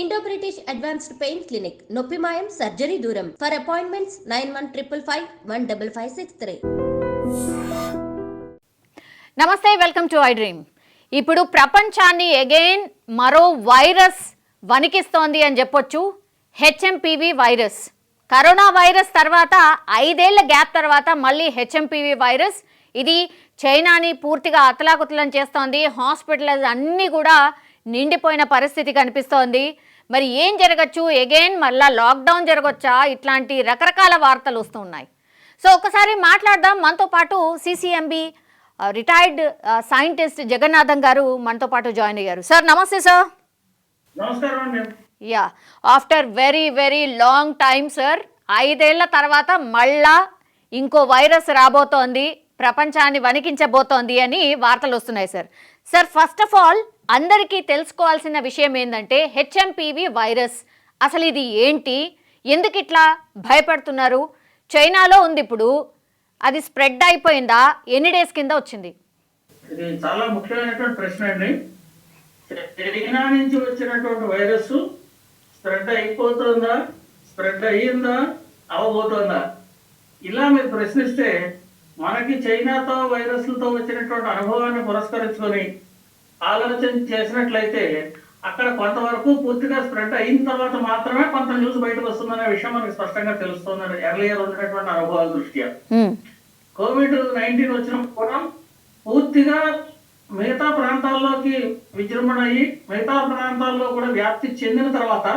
Indo British advanced pain clinic నొప్పి మాయం surgery దూరం ఫర్ అపాయింట్మెంట్స్ 9155515563. నమస్తే, వెల్కమ్ టు ఐ డ్రీమ్. ఇప్పుడు ప్రపంచాన్ని అగైన్ మరో వైరస్ వణికిస్తోంది అని చెప్పొచ్చు. HMPV virus. కరోనా వైరస్ తర్వాత 5 ఏళ్ల గ్యాప్ తర్వాత మళ్ళీ హెచ్ఎంపీవీ వైరస్. ఇది చైనాని పూర్తిగా అతలాకుతలం చేస్తోంది. హాస్పిటల్స్ అన్నీ కూడా నిండిపోయిన పరిస్థితి కనిపిస్తోంది. మరి ఏం జరగచ్చు, అగైన్ మళ్ళా లాక్డౌన్ జరగచ్చా, ఇట్లాంటి రకరకాల వార్తలు వస్తూ ఉన్నాయి. సో ఒకసారి మాట్లాడదాం. మనతో పాటు సిసిఎంబి రిటైర్డ్ సైంటిస్ట్ జగన్నాథం గారు మనతో పాటు జాయిన్ అయ్యారు. సార్ నమస్తే. సార్ నమస్కారం అండి. Yeah, after very very long time sir, 5 ఏళ్ల తర్వాత మళ్ళా ఇంకో వైరస్ రాబోతోంది, ప్రపంచాన్ని వణికించబోతోంది అని వార్తలు వస్తున్నాయి sir. Sir first of all అందరికీ తెలుసుకోవాల్సిన విషయం ఏంటంటే హెచ్ఎంపీవీ వైరస్ అసలు ఇది ఏంటి, ఎందుకు ఇట్లా భయపడుతున్నారు? చైనాలో ఉంది ఇప్పుడు, అది స్ప్రెడ్ అయిపోయిందా, ఎన్ని డేస్ కింద వచ్చింది? ఇది చాలా ముఖ్యమైనటువంటి ప్రశ్న అండి. చైనా నుంచి వచ్చినటువంటి వైరస్ స్ప్రెడ్ అయిపోతుందా, స్ప్రెడ్ అయ్యిందా, అవబోతుందా, ఇలా మీరు ప్రశ్నిస్తే మనకి చైనాతో వైరస్లతో వచ్చినటువంటి అనుభవాన్ని పురస్కరించుకొని ఆలోచన చేసినట్లయితే అక్కడ కొంతవరకు పూర్తిగా స్ప్రెడ్ అయిన తర్వాత మాత్రమే కొంత న్యూస్ బయటకు వస్తుందనే విషయం మనకి స్పష్టంగా తెలుస్తుంది. ఎర్లియర్ ఉన్నటువంటి అనుభవాల దృష్ట్యా COVID-19 వచ్చినప్పుడు కూడా పూర్తిగా మిగతా ప్రాంతాల్లోకి విజృంభణ అయ్యి మిగతా ప్రాంతాల్లో కూడా వ్యాప్తి చెందిన తర్వాత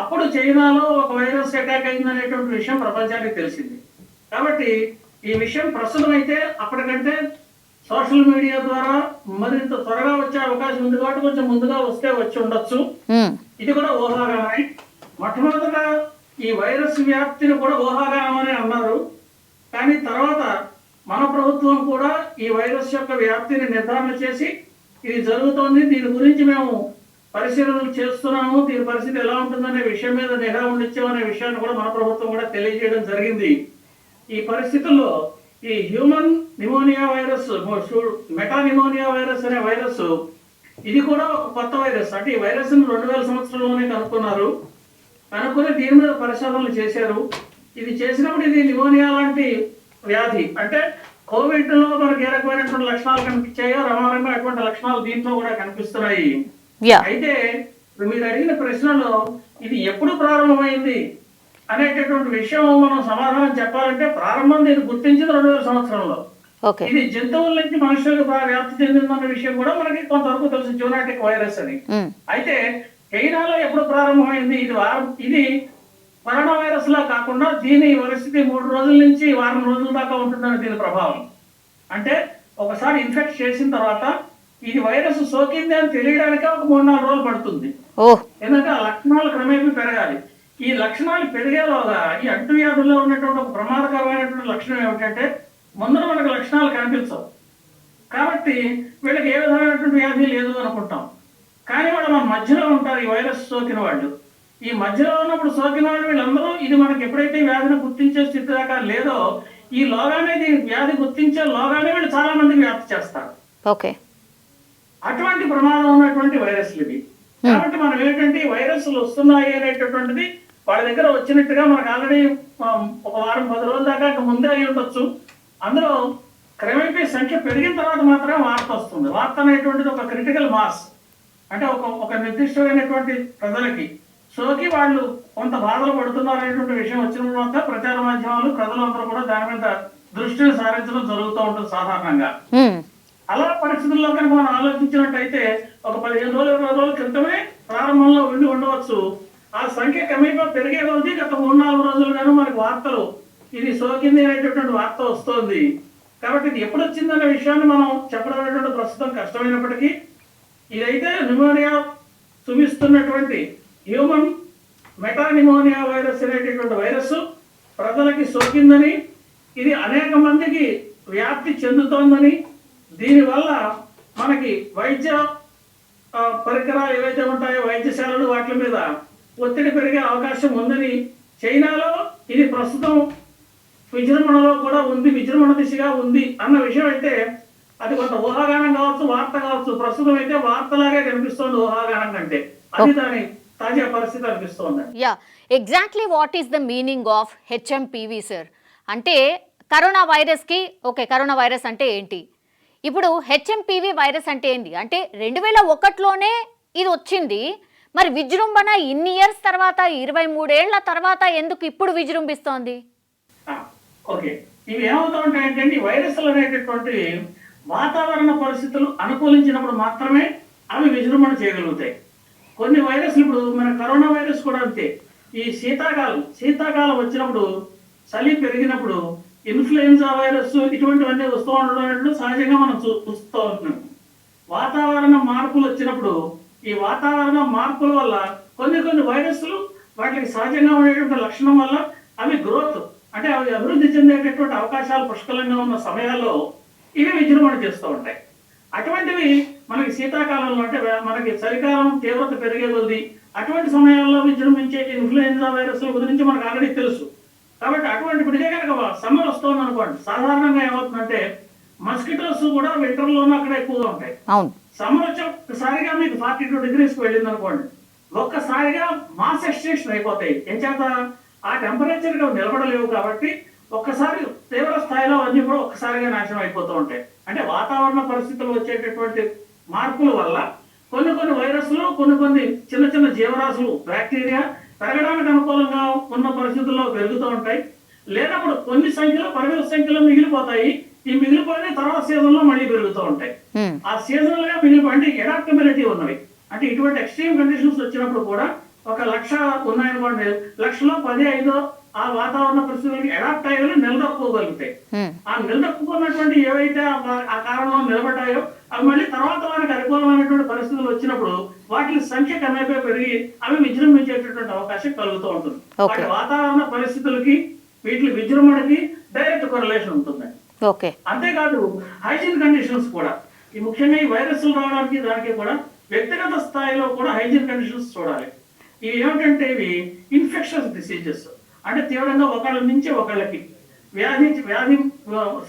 అప్పుడు చైనాలో ఒక వైరస్ అటాక్ అయిందనేటువంటి విషయం ప్రపంచానికి తెలిసింది. కాబట్టి ఈ విషయం ప్రస్తుతం అయితే అప్పటికంటే సోషల్ మీడియా ద్వారా మరింత త్వరగా వచ్చే అవకాశం ఉంది కాబట్టి కొంచెం ముందుగా వస్తే వచ్చి ఉండొచ్చు. ఇది కూడా ఊహాగానమే. మొట్టమొదటిగా ఈ వైరస్ వ్యాప్తిని కూడా ఊహాగానం అని అన్నారు. కానీ తర్వాత మన ప్రభుత్వం కూడా ఈ వైరస్ యొక్క వ్యాప్తిని నిర్ధారణ చేసి ఇది జరుగుతోంది, దీని గురించి మేము పరిశీలనలు చేస్తున్నాము, దీని పరిస్థితి ఎలా ఉంటుందనే విషయం మీద నిఘా ఉండిచ్చామనే విషయాన్ని కూడా మన ప్రభుత్వం కూడా తెలియజేయడం జరిగింది. ఈ పరిస్థితుల్లో ఈ human pneumonia virus, meta pneumonia virus అనే వైరస్, ఇది కూడా ఒక కొత్త వైరస్. అంటే ఈ వైరస్ 2000 సంవత్సరంలోనే కనుక్కున్నారు. కనుక్కొని దీని మీద పరిశోధనలు చేశారు. ఇది చేసినప్పుడు ఇది నిమోనియా లాంటి వ్యాధి. అంటే కోవిడ్ లో మనకి ఏ రకమైనటువంటి లక్షణాలు కనిపించాయో రమారంగా అటువంటి లక్షణాలు దీంట్లో కూడా కనిపిస్తున్నాయి. అయితే మీరు అడిగిన ప్రశ్నలో ఇది ఎప్పుడు ప్రారంభమైంది అనేటటువంటి విషయం మనం సమాధానం చెప్పాలంటే ప్రారంభం దీన్ని గుర్తించింది 2000 సంవత్సరంలో. ఇది జంతువుల నుంచి మనుషులకు వ్యాప్తి చెందిందన్న విషయం కూడా మనకి కొంతవరకు తెలుసు, జూనాటిక్ వైరస్ అని. అయితే చైనాలో ఎప్పుడు ప్రారంభమైంది? ఇది కరోనా వైరస్ లా కాకుండా దీని పరిస్థితి 3 రోజుల నుంచి వారం రోజుల దాకా ఉంటుందని దీని ప్రభావం. అంటే ఒకసారి ఇన్ఫెక్ట్ చేసిన తర్వాత ఇది వైరస్ సోకింది అని తెలియడానికే ఒక 3-4 రోజులు పడుతుంది. ఎందుకంటే ఆ లక్షణాలు క్రమేపీ పెరగాలి. ఈ లక్షణాలు పెరిగేలోగా ఈ అంటువ్యాధుల్లో ఉన్నటువంటి ఒక ప్రమాదకరమైనటువంటి లక్షణం ఏమిటంటే ముందర మనకు లక్షణాలు కనిపించవు. కాబట్టి వీళ్ళకి ఏ విధమైనటువంటి వ్యాధి లేదు అనుకుంటాం. కానీ వాళ్ళు మన మధ్యలో ఉంటారు ఈ వైరస్ సోకిన వాళ్ళు. ఈ మధ్యలో ఉన్నప్పుడు సోకిన వాళ్ళు వీళ్ళందరూ ఇది మనకి ఎప్పుడైతే వ్యాధిని గుర్తించే స్థితి దాకా లేదో ఈ లోగానే వ్యాధి గుర్తించే లోగానే వీళ్ళు చాలా మందికి వ్యాప్తి చేస్తారు. అటువంటి ప్రమాదం ఉన్నటువంటి వైరస్లు ఇవి. కాబట్టి మనం ఏంటంటే ఈ వైరస్లు వస్తున్నాయి అనేటటువంటిది వాళ్ళ దగ్గర వచ్చినట్టుగా మనకు ఆల్రెడీ ఒక వారం 10 రోజుల దాకా ముందే అయి ఉండొచ్చు. అందులో క్రమేపీ సంఖ్య పెరిగిన తర్వాత మాత్రమే వార్త వస్తుంది. వార్త అనేటువంటిది ఒక క్రిటికల్ మాస్. అంటే ఒక నిర్దిష్టమైనటువంటి ప్రజలకి సోకి వాళ్ళు కొంత బాధలు పడుతున్నారు అనేటువంటి విషయం వచ్చిన తర్వాత ప్రచార మాధ్యమాలు ప్రజలందరూ కూడా దాని మీద దృష్టిని సారించడం జరుగుతూ ఉంటుంది సాధారణంగా. అలా పరిస్థితుల్లో కనుక మనం ఆలోచించినట్టయితే ఒక 15 రోజులు 20 రోజుల క్రితమే ప్రారంభంలో ఉండవచ్చు. ఆ సంఖ్య క్రమేపీ పెరిగే కొద్దీ గత 3-4 రోజులుగాను మనకు వార్తలు ఇది సోకింది అనేటటువంటి వార్త వస్తోంది. కాబట్టి ఇది ఎప్పుడు వచ్చిందనే విషయాన్ని మనం చెప్పడం అనేటువంటి ప్రస్తుతం కష్టమైనప్పటికీ ఇదైతే న్యూమోనియా చూపిస్తున్నటువంటి హ్యూమన్ మెటా నిమోనియా వైరస్ అనేటటువంటి వైరస్ ప్రజలకి సోకిందని, ఇది అనేక మందికి వ్యాప్తి చెందుతోందని, దీనివల్ల మనకి వైద్య పరికరాలు ఏవైతే ఉంటాయో వైద్యశాలలు వాటి మీద ఒత్తిడి పెరిగే అవకాశం ఉందని, చైనాలో ఇది ప్రస్తుతం విజృంభణలో కూడా ఉంది, విజృంభణ దిశగా ఉంది అన్న విషయం అయితే అది కొంత ఊహాగానం కావచ్చు, వార్త కావచ్చు. ప్రస్తుతం అయితే వార్తలాగే కనిపిస్తోంది ఊహాగానం కంటే. అది దాని తాజా పరిస్థితి అనిపిస్తుంది. Yeah, exactly what is the meaning of HMPV sir? అంటే కరోనా వైరస్కి కరోనా వైరస్ అంటే ఏంటి, ఇప్పుడు హెచ్ఎంపీవీ వైరస్ అంటే ఏంటి? అంటే 2001లోనే ఇది వచ్చింది, మరి విజృంభణ ఇన్ని ఇయర్స్ తర్వాత 23 ఏళ్ల తర్వాత ఎందుకు ఇప్పుడు విజృంభిస్తోంది? ఓకే, ఇవి ఏమవుతా ఉంటాయంటే అండి, వైరస్లు అనేటటువంటి వాతావరణ పరిస్థితులు అనుకూలించినప్పుడు మాత్రమే అవి విజృంభణ చేయగలుగుతాయి. కొన్ని వైరస్లు, ఇప్పుడు మన కరోనా వైరస్ కూడా అంతే. ఈ శీతాకాలం వచ్చినప్పుడు, చలి పెరిగినప్పుడు ఇన్ఫ్లుయెన్జా వైరస్ ఇటువంటివన్నీ వస్తూ ఉండడం సహజంగా మనం చూస్తూ ఉంటున్నాం. వాతావరణ మార్పులు వచ్చినప్పుడు ఈ వాతావరణ మార్పుల వల్ల కొన్ని వైరస్లు వాటికి సహజంగా ఉండేటువంటి లక్షణం వల్ల అవి గ్రోత్ అంటే అవి అభివృద్ధి చెందేటటువంటి అవకాశాలు పుష్కలంగా ఉన్న సమయాల్లో ఇవి విజృంభణ చేస్తూ ఉంటాయి. అటువంటివి మనకి శీతాకాలంలో అంటే మనకి చలికాలం తీవ్రత పెరిగే కొద్ది అటువంటి సమయాల్లో విజృంభించే ఇన్ఫ్లుయెన్జా వైరస్ల గురించి మనకు ఆల్రెడీ తెలుసు. కాబట్టి అటువంటి ఇదే కనుక సమ్మర్ వస్తుంది అనుకోండి, సాధారణంగా ఏమవుతుందంటే మస్కిటోస్ కూడా వింటర్లోనూ అక్కడ ఎక్కువగా ఉంటాయి. సమ్మర్ వచ్చి ఒక్కసారిగా మీకు 42 degrees వెళ్ళింది అనుకోండి, ఒక్కసారిగా మాస్ ఎక్స్టెన్షన్ అయిపోతాయి. ఏం చేత ఆ టెంపరేచర్ నిలబడలేవు కాబట్టి ఒక్కసారి తీవ్ర స్థాయిలో అన్ని కూడా ఒక్కసారిగా నాశనం అయిపోతూ ఉంటాయి. అంటే వాతావరణ పరిస్థితులు వచ్చేటటువంటి మార్పుల వల్ల కొన్ని వైరస్లు కొన్ని చిన్న జీవరాశులు బ్యాక్టీరియా పెరగడానికి అనుకూలంగా ఉన్న పరిస్థితుల్లో పెరుగుతూ ఉంటాయి. లేనప్పుడు కొన్ని సంఖ్యలో పరిమిత సంఖ్యలో మిగిలిపోతాయి. ఈ మిగిలిపోయిన తర్వాత సీజన్ లో మళ్ళీ పెరుగుతూ ఉంటాయి. ఆ సీజనల్ గా అంటే ఎడాప్టబిలిటీ ఉన్నవి. అంటే ఇటువంటి ఎక్స్ట్రీమ్ కండిషన్స్ వచ్చినప్పుడు కూడా 1,00,000 ఉన్నాయనుకోండి, 1,00,000లో 10-5 ఆ వాతావరణ పరిస్థితులకి అడాప్ట్ అయ్యేవి నిలదొక్కుకోగలుగుతాయి. ఆ నిలదొక్కున్నటువంటి ఏవైతే ఆ కారణంలో నిలబడ్డాయో అవి మళ్ళీ తర్వాత వారికి అనుకూలమైనటువంటి పరిస్థితులు వచ్చినప్పుడు వాటి సంఖ్య క్రమేపీ పెరిగి అవి విజృంభించేటటువంటి అవకాశం కలుగుతూ ఉంటుంది. వాటి వాతావరణ పరిస్థితులకి వీటి విజృంభణకి డైరెక్ట్ కొరిలేషన్ ఉంటుంది. అంతేకాదు హైజీన్ కండిషన్స్ కూడా, ఈ ముఖ్యంగా ఈ వైరస్లు రావడానికి దానికి కూడా వ్యక్తిగత స్థాయిలో కూడా హైజీన్ కండిషన్స్ చూడాలి. ఇవి ఏమిటంటే ఇవి ఇన్ఫెక్షన్స్ డిసీజెస్, అంటే తీవ్రంగా ఒకళ్ళ నుంచి ఒకళ్ళకి వ్యాధి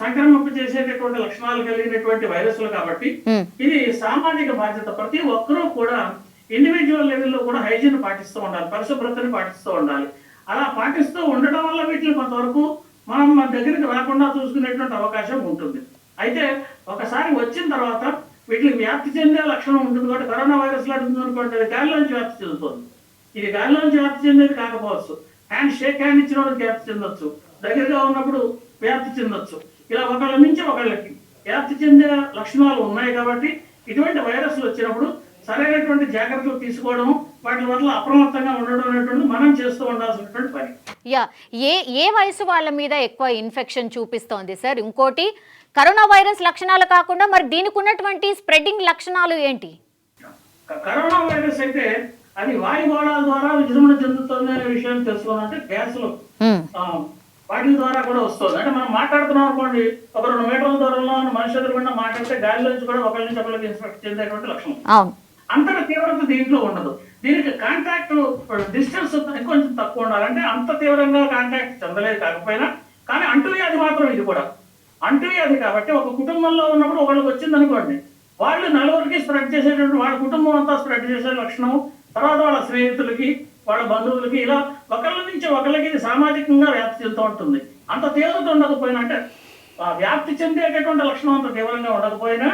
సంక్రమింప చేసేటటువంటి లక్షణాలు కలిగినటువంటి వైరస్లు కాబట్టి ఇది సామాజిక బాధ్యత. ప్రతి ఒక్కరూ కూడా ఇండివిజువల్ లెవెల్లో కూడా హైజీన్ పాటిస్తూ ఉండాలి, పరిశుభ్రతని పాటిస్తూ ఉండాలి. అలా పాటిస్తూ ఉండటం వల్ల వీటిని కొంతవరకు మనం మన దగ్గరికి రాకుండా చూసుకునేటువంటి అవకాశం ఉంటుంది. అయితే ఒకసారి వచ్చిన తర్వాత వీటికి వ్యాప్తి చెందే లక్షణం ఉంటుంది. కాబట్టి కరోనా వైరస్ లాంటి అనుకోండి, అది గాలిలోంచి వ్యాప్తి చెందుతుంది. ఇది గాలిలోంచి వ్యాప్తి చెందేది కాకపోవచ్చు, షేక్ హ్యాండ్ ఇచ్చిన వాళ్ళకి వ్యాప్తి చెందొచ్చు, దగ్గరగా ఉన్నప్పుడు వ్యాప్తి చెందొచ్చు. ఇలా ఒకళ్ళ నుంచి ఒకళ్ళకి వ్యాప్తి చెందే లక్షణాలు ఉన్నాయి. కాబట్టి ఇటువంటి వైరస్లు వచ్చినప్పుడు సరైనటువంటి జాగ్రత్తలు తీసుకోవడం, వాటి వల్ల అప్రమత్తంగా ఉండడం అనేటువంటి మనం చేస్తూ ఉండాల్సినటువంటి పని. ఏ వయసు వాళ్ళ మీద ఎక్కువ ఇన్ఫెక్షన్ చూపిస్తోంది సార్? ఇంకోటి, కరోనా వైరస్ లక్షణాలు కాకుండా మరి దీనికి ఉన్నటువంటి స్ప్రెడ్డింగ్ లక్షణాలు ఏంటి? కరోనా వైరస్ అయితే అది వాయుగోళాల ద్వారా విజృంభణ చెందుతుంది అనే విషయం తెలుసుకోవాలంటే గ్యాసులు వాటి ద్వారా కూడా వస్తుంది. అంటే మనం మాట్లాడుతున్నాం అనుకోండి, 1-2 మీటర్ల దూరంలో మనిషి ఎదురుకుండా మాట్లాడితే గాలిలోంచి కూడా ఒకరి నుంచి ఒకరికి ఇన్ఫెక్ట్ చెందేటువంటి లక్షణం. అంతటి తీవ్రత దీంట్లో ఉండదు. దీనికి కాంటాక్ట్ డిస్టెన్స్ కొంచెం తక్కువ ఉండాలి. అంటే అంత తీవ్రంగా కాంటాక్ట్ చెందలేదు కాకపోయినా, కానీ అంటువ్యాధి మాత్రం ఇది కూడా అంటువ్యాధి. కాబట్టి ఒక కుటుంబంలో ఉన్నప్పుడు ఒకరికి వచ్చింది అనుకోండి, వాళ్ళు 4 స్ప్రెడ్ చేసేటువంటి, వాళ్ళ కుటుంబం అంతా స్ప్రెడ్ చేసే లక్షణం, తర్వాత వాళ్ళ స్నేహితులకి, వాళ్ళ బంధువులకి, ఇలా ఒకళ్ళ నుంచి ఒకళ్ళకి ఇది సామాజికంగా వ్యాప్తి చెందుతూ ఉంటుంది. అంత తీవ్రత ఉండకపోయినా, అంటే వ్యాప్తి చెందేటటువంటి లక్షణం అంత తీవ్రంగా ఉండకపోయినా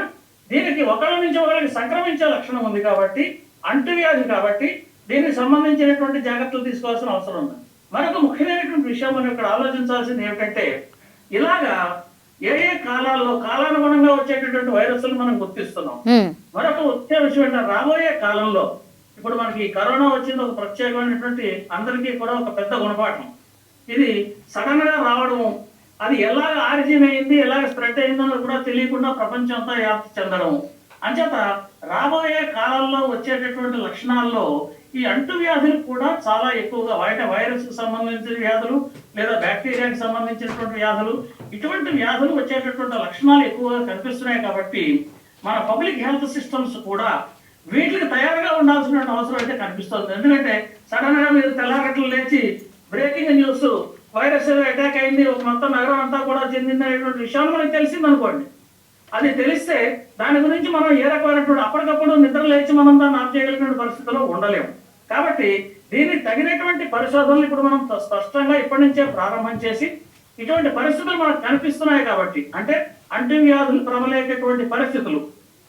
దీనికి ఒకళ్ళ నుంచి ఒకళ్ళకి సంక్రమించే లక్షణం ఉంది. కాబట్టి అంటువ్యాధి కాబట్టి దీనికి సంబంధించినటువంటి జాగ్రత్తలు తీసుకోవాల్సిన అవసరం ఉంది. మరొక ముఖ్యమైనటువంటి విషయం మనం ఇక్కడ ఆలోచించాల్సింది ఏమిటంటే, ఇలాగా ఏ కాలాల్లో కాలానుగుణంగా వచ్చేటటువంటి వైరస్లు మనం గుర్తిస్తున్నాం. మరొక ముఖ్య విషయం ఏంటంటే, రాబోయే కాలంలో ఇప్పుడు మనకి కరోనా వచ్చింది ఒక ప్రత్యేకమైనటువంటి, అందరికీ కూడా ఒక పెద్ద గుణపాఠం. ఇది సడన్ గా రావడం, అది ఎలాగ ఆరిజిన్ అయింది, ఎలాగ స్ప్రెడ్ అయిందో కూడా తెలియకుండా ప్రపంచం అంతా వ్యాప్తి చెందడం. అంచేత రాబోయే కాలంలో వచ్చేటటువంటి లక్షణాల్లో ఈ అంటువ్యాధులు కూడా చాలా ఎక్కువగా, వైరస్ కు సంబంధించిన వ్యాధులు లేదా బ్యాక్టీరియాకి సంబంధించినటువంటి వ్యాధులు, ఇటువంటి వ్యాధులు వచ్చేటటువంటి లక్షణాలు ఎక్కువగా కనిపిస్తున్నాయి. కాబట్టి మన పబ్లిక్ హెల్త్ సిస్టమ్స్ కూడా వీటికి తయారుగా ఉండాల్సిన అవసరం అయితే కనిపిస్తుంది. ఎందుకంటే సడన్ గా మీరు తెల్లారట్లు లేచి బ్రేకింగ్ న్యూస్, వైరస్ అటాక్ అయింది, ఒక మొత్తం నగరం అంతా కూడా చెందింది అనేటువంటి విషయాలు మనకి తెలిసింది అనుకోండి. అది తెలిస్తే దాని గురించి మనం ఏ రకమైనటువంటి అప్పటికప్పుడు నిద్ర లేచి మనం దాన్ని ఆఫ్ చేయగలిగిన పరిస్థితిలో ఉండలేము. కాబట్టి దీనికి తగినటువంటి పరిశోధనలు ఇప్పుడు మనం స్పష్టంగా ఇప్పటి నుంచే ప్రారంభం చేసి ఇటువంటి పరిస్థితులు మనకు కనిపిస్తున్నాయి కాబట్టి, అంటే అంటువ్యాధులు ప్రబలేటటువంటి పరిస్థితులు,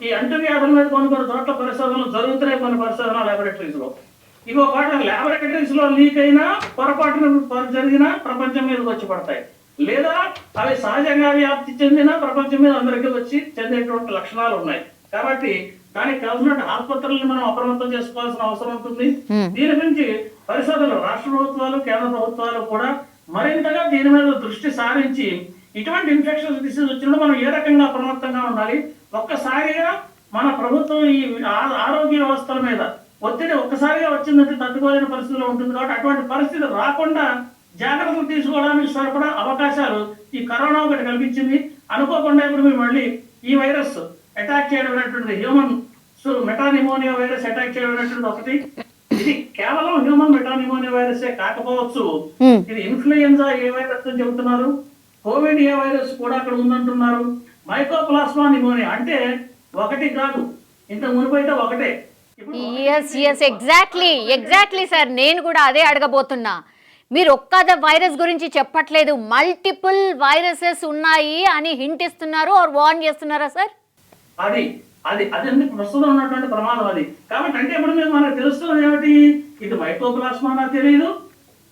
ఈ అంటువ్యాధుల మీద కొన్ని చోట్ల పరిశోధనలు జరుగుతున్నాయి, కొన్ని పరిశోధన ల్యాబొరేటరీస్ లో. ఇంకో పాట ల్యాబొరేటరీస్ లో లీక్ అయినా పొరపాటున జరిగినా ప్రపంచం మీదకి వచ్చి పడతాయి, లేదా అవి సహజంగా వ్యాప్తి చెందిన ప్రపంచం మీద అందరికీ వచ్చి చెందేటువంటి లక్షణాలు ఉన్నాయి. కాబట్టి దానికి కావాల్సిన ఆసుపత్రులను మనం అప్రమత్తం చేసుకోవాల్సిన అవసరం ఉంటుంది. దీని గురించి పరిశోధనలు రాష్ట్ర ప్రభుత్వాలు, కేంద్ర ప్రభుత్వాలు కూడా మరింతగా దీని మీద దృష్టి సారించి ఇటువంటి ఇన్ఫెక్షన్స్ డిసీజ్ వచ్చినప్పుడు మనం ఏ రకంగా అప్రమత్తంగా ఉండాలి, ఒక్కసారిగా మన ప్రభుత్వం ఈ ఆరోగ్య వ్యవస్థల మీద ఒత్తిడి ఒక్కసారిగా వచ్చిందంటే తట్టుకోలేని పరిస్థితిలో ఉంటుంది. కాబట్టి అటువంటి పరిస్థితి రాకుండా జాగ్రత్తలు తీసుకోవడానికి సరిపడా అవకాశాలు ఈ కరోనా ఒకటి కల్పించింది. అనుకోకుండా ఇప్పుడు మేము మళ్ళీ ఈ వైరస్ అటాక్ చేయడం అనేటువంటిది, హ్యూమన్ మెటానిమోనియా వైరస్ అటాక్ చేయడం అనేటువంటిది ఒకటి. ఇది కేవలం హ్యూమన్ మెటానిమోనియా వైరసే కాకపోవచ్చు, ఇది ఇన్ఫ్లుయెన్జా ఏ వైరస్ అని చెబుతున్నారు, కోవిడ్ ఏ వైరస్ కూడా అక్కడ ఉందంటున్నారు, మైకోప్లాస్మా నిమోనియా అంటే ఒకటి కాదు, ఇంత మునిపైతే ఒకటే. ఎగ్జాక్ట్లీ సార్, నేను కూడా అదే అడగబోతున్నా. మీరు ఒక్క వైరస్ గురించి చెప్పట్లేదు, మల్టిపుల్ వైరసెస్ ఉన్నాయి అని హింట్ ఇస్తున్నారు ఆర్ వార్న్ చేస్తున్నారా సార్? అది అది అది ప్రస్తుతం ఉన్నటువంటి ప్రమాదం అది. కాబట్టి అంటే ఇప్పుడు మీరు మనకు తెలుస్తున్నది ఏమిటి, ఇది మైకోప్లాస్మానా తెలియదు,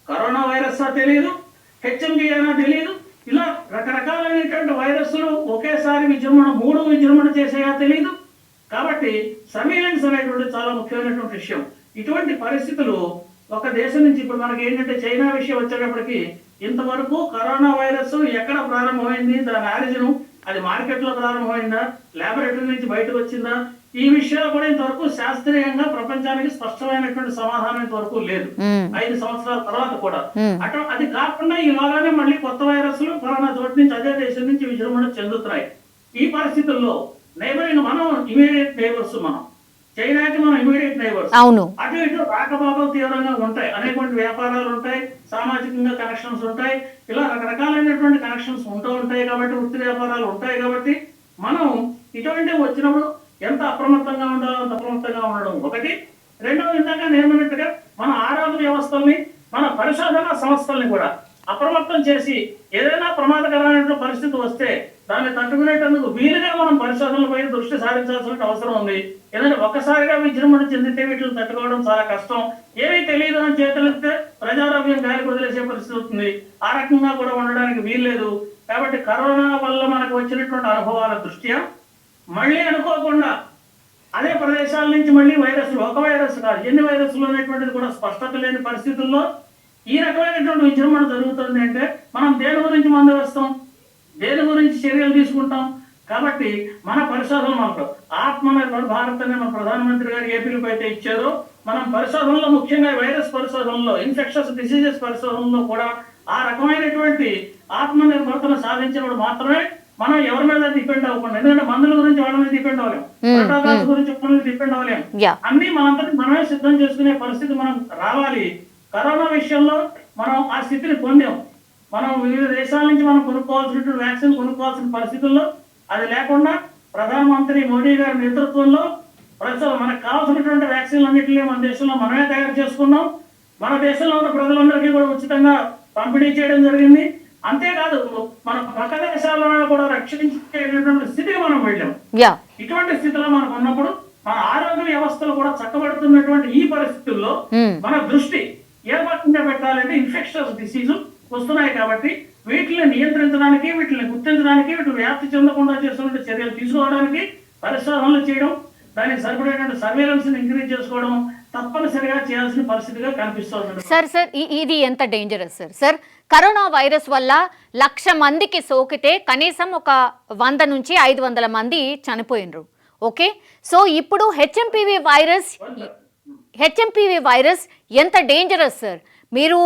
కరోనా వైరస్ తెలియదు, హెచ్ఎంవి అయినా తెలియదు, ఇలా రకరకాలైనటువంటి వైరస్లు ఒకేసారి మూడు విజృంభణ చేసేయా తెలియదు. కాబట్టి సర్వేలెన్స్ అనేటువంటి చాలా ముఖ్యమైనటువంటి విషయం. ఇటువంటి పరిస్థితులు ఒక దేశం నుంచి ఇప్పుడు మనకి ఏంటంటే చైనా విషయం వచ్చేటప్పటికి ఇంతవరకు కరోనా వైరస్ ఎక్కడ ప్రారంభమైంది, దాని ఆరిజిన్, అది మార్కెట్ లో ప్రారంభమైందా, ల్యాబొరేటరీ నుంచి బయటకు వచ్చిందా, ఈ విషయాలు కూడా ఇంతవరకు శాస్త్రీయంగా ప్రపంచానికి స్పష్టమైనటువంటి సమాధానం ఇంతవరకు లేదు. 5 సంవత్సరాల తర్వాత కూడా అది కాకుండా ఇలాగానే మళ్ళీ కొత్త వైరస్లు ఫలానా చోటు నుంచి అదే దేశం నుంచి విజృంభణ చెందుతున్నాయి. ఈ పరిస్థితుల్లో నైబరింగ్ మనం ఇమీడియట్ నైబర్స్, మనం చైనాకి మనం ఇమీడియట్ నైబర్స్, అటు ఇటు రాకపోకలు తీవ్రంగా ఉంటాయి, అనేటువంటి వ్యాపారాలు ఉంటాయి, సామాజికంగా కనెక్షన్స్ ఉంటాయి, ఇలా రకరకాలైనటువంటి కనెక్షన్స్ ఉంటూ ఉంటాయి. కాబట్టి వృత్తి వ్యాపారాలు ఉంటాయి. కాబట్టి మనం ఇటువంటి వచ్చినప్పుడు ఎంత అప్రమత్తంగా ఉండాలో అంత అప్రమత్తంగా ఉండడం ఒకటి. రెండవది, ఇందాక నేర్మన్నట్టుగా మన ఆరోగ్య వ్యవస్థల్ని, మన పరిశోధన సంస్థల్ని కూడా అప్రమత్తం చేసి ఏదైనా ప్రమాదకరమైన పరిస్థితి వస్తే దాన్ని తట్టుకునేటందుకు వీలుగా మనం పరిశోధనలపై దృష్టి సారించాల్సిన అవసరం ఉంది. ఎందుకంటే ఒక్కసారిగా విజృంభణ చెందితే వీటిని తట్టుకోవడం చాలా కష్టం. ఏమీ తెలియదు అని చేతులెత్తే ప్రజారోగ్యం గాలికి వదిలేసే పరిస్థితి అవుతుంది. ఆ రకంగా కూడా ఉండడానికి వీల్లేదు. కాబట్టి కరోనా వల్ల మనకు వచ్చినటువంటి అనుభవాల దృష్ట్యా మళ్ళీ అనుకోకుండా అదే ప్రదేశాల నుంచి మళ్ళీ వైరస్లు, ఒక వైరస్ కాదు ఎన్ని వైరస్లు అనేటువంటిది కూడా స్పష్టత లేని పరిస్థితుల్లో ఈ రకమైనటువంటి విజృంభణ జరుగుతుంది. అంటే మనం దేని గురించి మందు వేస్తాం, దేని గురించి చర్యలు తీసుకుంటాం. కాబట్టి మన పరిశోధనలు మనకు ఆత్మనిర్భర్ భారత్ అనే మన ప్రధానమంత్రి గారు ఏ పిలుపు అయితే ఇచ్చారో, మనం పరిశోధనలో ముఖ్యంగా వైరస్ పరిశోధనలో, ఇన్ఫెక్షన్స్ డిసీజెస్ పరిశోధనలో కూడా ఆ రకమైనటువంటి ఆత్మనిర్భరతను సాధించినప్పుడు మాత్రమే మనం ఎవరి మీద డిపెండ్ అవ్వకుండా, ఎందుకంటే మందుల గురించి వాళ్ళ మీద డిపెండ్ అవ్వలేం, ప్రోటోకాల్స్ గురించి వాళ్ళ మీద డిపెండ్ అవ్వలేం, అన్ని మనంతటి మనమే సిద్ధం చేసుకునే పరిస్థితి మనం రావాలి. కరోనా విషయంలో మనం ఆ స్థితిని పొందాం. మనం వివిధ దేశాల నుంచి మనం కొనుక్కోవాల్సినటువంటి వ్యాక్సిన్ కొనుక్కోవాల్సిన పరిస్థితుల్లో అది లేకుండా ప్రధానమంత్రి మోడీ గారి నేతృత్వంలో ప్రస్తుతం మనకు కావాల్సినటువంటి వ్యాక్సిన్లు అన్నింటినీ మన దేశంలో మనమే తయారు చేసుకున్నాం. మన దేశంలో ఉన్న ప్రజలందరికీ కూడా ఉచితంగా పంపిణీ చేయడం జరిగింది. అంతేకాదు మన పక్క దేశాలను కూడా రక్షించేటటువంటి స్థితికి మనం వెళ్ళాం. ఇటువంటి స్థితిలో మనకు ఉన్నప్పుడు మన ఆరోగ్య వ్యవస్థలు కూడా చక్కబడుతున్నటువంటి ఈ పరిస్థితుల్లో మన దృష్టి ఏ రకంగా పెట్టాలంటే ఇన్ఫెక్షన్స్ డిసీజు వస్తున్నాయి. కాబట్టి వీటిని నియంత్రించడానికి, వీటిని గుర్తించడానికి, వీటిని వ్యాప్తి చెందకుండా చేస్తున్న చర్యలు తీసుకోవడానికి పరిశోధనలు చేయడం, దానికి సరిపడేటువంటి సర్వేలెన్స్ ఇంక్రీజ్ చేసుకోవడం తప్పనిసరిగా చేయాల్సిన పరిస్థితిగా కనిపిస్తుంది. సార్ ఇది ఎంత డేంజరస్ సార్? కరోనా వైరస్ వల్ల 1,00,000 మందికి సోకితే కనీసం ఒక 100 నుంచి 500 మంది చనిపోయినరు. ఓకే, సో ఇప్పుడు హెచ్ఎంపీవీ వైరస్ ఎంత డేంజరస్ సార్? మీరు